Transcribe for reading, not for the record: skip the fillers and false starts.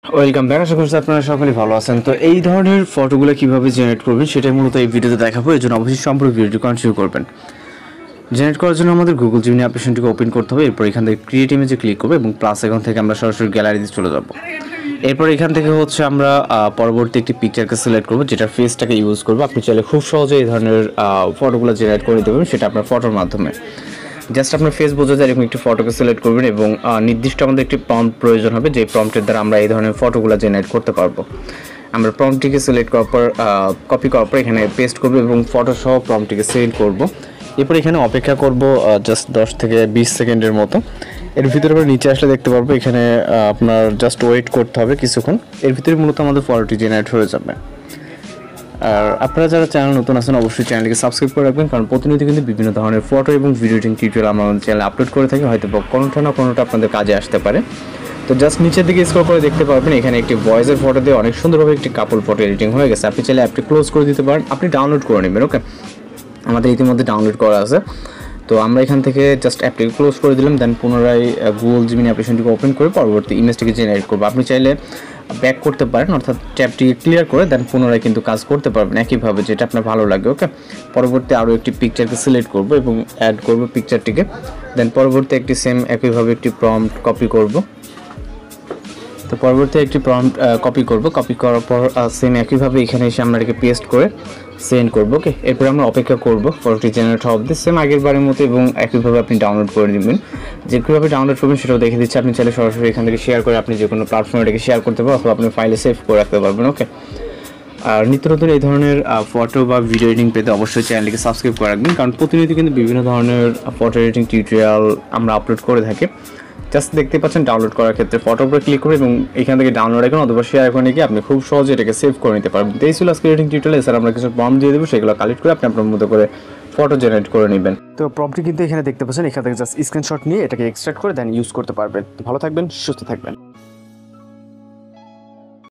Welcome back. আশা করছি আপনারা সকলেই ভালো আছেন। তো এই ধরনের ফটোগুলো কীভাবে জেনারেট করবেন সেটাই মূলত এই ভিডিওতে দেখাবো। এই জন্য অবশ্যই সম্পূর্ণ ভিডিওটি কন্টিনিউ করবেন। জেনারেট করার জন্য আমাদের গুগল জিমিনি অ্যাপ্লিকেশনটিকে ওপেন করতে হবে। এরপর এখান থেকে ক্রিয়েট ইমেজে ক্লিক করবো এবং প্লাস এখন থেকে আমরা সরাসরি গ্যালারিতে চলে যাব। এরপর এখান থেকে হচ্ছে আমরা পরবর্তী একটি পিকচারকে সিলেক্ট করবো যেটার ফেসটাকে ইউজ করবো। আপনি চাইলে খুব সহজে এই ধরনের ফটোগুলো জেনারেট করে দেবেন, সেটা আপনার ফটোর মাধ্যমে। জাস্ট আপনার ফেস বোঝা যায় এরকম একটি ফটোকে সিলেক্ট করবেন এবং নির্দিষ্ট আমাদের একটি প্রম্পট প্রয়োজন হবে, যে প্রম্পটের দ্বারা আমরা এই ধরনের ফটোগুলো জেনারেট করতে পারবো। আমরা প্রম্পটটিকে সিলেক্ট করার পর কপি করার পর এখানে পেস্ট করবো এবং ফটো সহ প্রম্পটটিকে সেন্ড করবো। এরপর এখানে অপেক্ষা করব জাস্ট 10 থেকে 20 সেকেন্ডের মতো। এর ভিতরে আমরা নিচে আসলে দেখতে পারবো এখানে আপনার জাস্ট ওয়েট করতে হবে কিছুক্ষণ। এর ভিতরে মূলত আমাদের ফটোটি জেনারেট হয়ে যাবে। আর আপনারা যারা চ্যানেল নতুন আছেন অবশ্যই চ্যানেলকে সাবস্ক্রাইব করে রাখবেন, কারণ প্রতিনিয়ত কিন্তু বিভিন্ন ধরনের ফটো এবং ভিডিও এডিটিং টিউটোরিয়াল আমরা আমাদের চ্যানেলে আপলোড করে থাকি। হয়তো কোনোটা না কোনোটা আপনাদের কাজে আসতে পারে। তো জাস্ট নিচের দিকে স্ক্রল করে দেখতে পারবেন এখানে একটি ভয়েসের ফটো দিয়ে অনেক সুন্দরভাবে একটি কাপল ফটো এডিটিং হয়ে গেছে। আপনি চাইলে অ্যাপটি ক্লোজ করে দিতে পারেন, আপনি ডাউনলোড করে নেবেন। ওকে, আমাদের ইতিমধ্যে ডাউনলোড করা আছে। তো আমরা এখান থেকে জাস্ট অ্যাপটিকে ক্লোজ করে দিলাম, দেন পুনরায় গুগল জিমিনি অ্যাপ্লিকেশনটিকে ওপেন করে পরবর্তী ইমেজটিকে জেনারেট করবো। আপনি চাইলে ব্যাক করতে পারেন, অর্থাৎ ট্যাবটিকে ক্লিয়ার করে দেন পুনরায় কিন্তু কাজ করতে পারবেন একইভাবে, যেটা আপনার ভালো লাগে। ওকে, পরবর্তী আরও একটি পিকচারকে সিলেক্ট করবো এবং অ্যাড করবো পিকচারটিকে। দেন পরবর্তী একটি সেম একইভাবে একটি প্রম্পট কপি করব। তো পরবর্তী একটি প্রম্পট কপি করব। কপি করার পর সেম একইভাবে এখানে এসে আমরা এটাকে পেস্ট করে সেন্ড করবো। ওকে, এরপরে আমরা অপেক্ষা করব ফটোটি জেনারেট হবে সেম আগের বারের মতো এবং একইভাবে আপনি ডাউনলোড করে নেবেন। যে কীভাবে ডাউনলোড করবেন সেটাও দেখে দিচ্ছি। আপনি চাইলে সরাসরি এখান থেকে শেয়ার করে আপনি যে কোনো প্ল্যাটফর্মে এটাকে শেয়ার করতে পারবেন অথবা আপনি ফাইলে সেভ করে রাখতে পারবেন। ওকে, আর নিত্য নতুন এই ধরনের ফটো বা ভিডিও এডিটিং পেতে অবশ্যই চ্যানেলটিকে সাবস্ক্রাইব করে রাখবেন, কারণ প্রতিনিয়ত কিন্তু বিভিন্ন ধরনের ফটো এডিটিং টিউটোরিয়াল আমরা আপলোড করে থাকি। জাস্ট দেখতে পাচ্ছেন ডাউনলোড করার ক্ষেত্রে ফটোর উপরে ক্লিক করে এবং এখান থেকে ডাউনলোড এখন অথবা শেয়ার এখন গিয়ে আপনি খুব সহজে এটাকে সেভ করে নিতে পারবেন। এই ছিল আজকে এডিটিং টিউটোরিয়াল। স্যার আমরা কিছু প্রম্পট দিয়ে দেবো, সেগুলো কালেক্ট করে আপনি আপনার মতো করে ফটো জেনারেট করে নেবেন। তো প্রম্পটটি কিন্তু এখানে দেখতে পাচ্ছেন, এখান থেকে জাস্ট স্ক্রিনশট নিয়ে এটাকে এক্সট্রাক্ট করে দেন ইউজ করতে পারবেন। তো ভালো থাকবেন, সুস্থ থাকবেন।